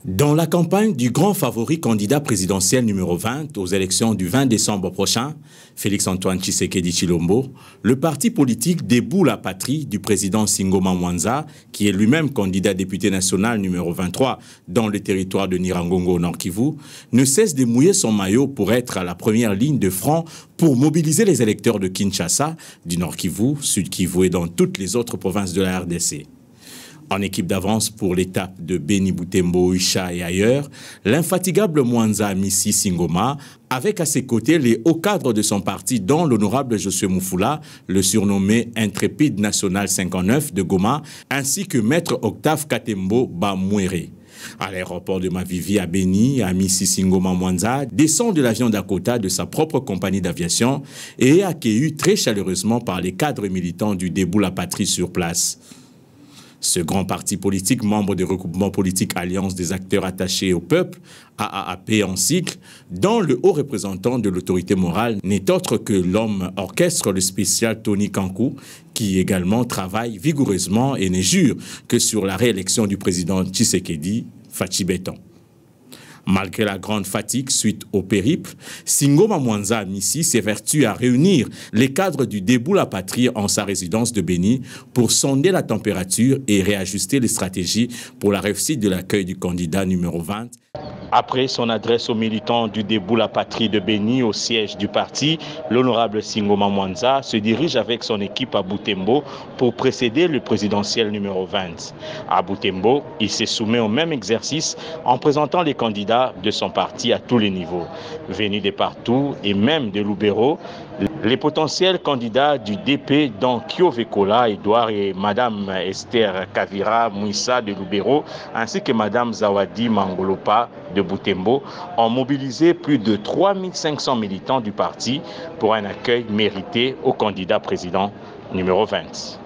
Dans la campagne du grand favori candidat présidentiel numéro 20 aux élections du 20 décembre prochain, Félix-Antoine Tshisekedi Tshilombo, le parti politique Debout la Patrie du président Singoma Mwanza, qui est lui-même candidat député national numéro 23 dans le territoire de Nirangongo au Nord Kivu, ne cesse de mouiller son maillot pour être à la première ligne de front pour mobiliser les électeurs de Kinshasa, du Nord Kivu, Sud Kivu et dans toutes les autres provinces de la RDC. En équipe d'avance pour l'étape de Beni, Butembo, Isha et ailleurs, l'infatigable Mwanza Missi Singoma, avec à ses côtés les hauts cadres de son parti, dont l'honorable Josué Mufula, le surnommé Intrépide National 59 de Goma, ainsi que maître Octave Katembo Bamouéré. À l'aéroport de Mavivi à Beni, Missi Singoma Mwanza descend de l'avion Dakota de sa propre compagnie d'aviation et est accueilli très chaleureusement par les cadres militants du Debout la Patrie sur place. Ce grand parti politique, membre du regroupement politique Alliance des acteurs attachés au peuple, AAAP en cycle, dont le haut représentant de l'autorité morale n'est autre que l'homme orchestre, le spécial Tony Kankou, qui également travaille vigoureusement et ne jure que sur la réélection du président Tshisekedi, Fachi Béton. Malgré la grande fatigue suite au périple, Singoma Mwanza Missi s'évertue à réunir les cadres du Debout la Patrie en sa résidence de Beni pour sonder la température et réajuster les stratégies pour la réussite de l'accueil du candidat numéro 20. Après son adresse aux militants du Debout la Patrie de Beni au siège du parti, l'honorable Singoma Mwanza se dirige avec son équipe à Butembo pour précéder le présidentiel numéro 20. À Butembo, il se soumet au même exercice en présentant les candidats de son parti à tous les niveaux. Venus de partout et même de Lubero, les potentiels candidats du DP dont Kyo Vekola, Edouard et Madame Esther Kavira Mouissa de Lubero, ainsi que Madame Zawadi Mangolopa de Butembo, ont mobilisé plus de 3500 militants du parti pour un accueil mérité au candidat président numéro 20.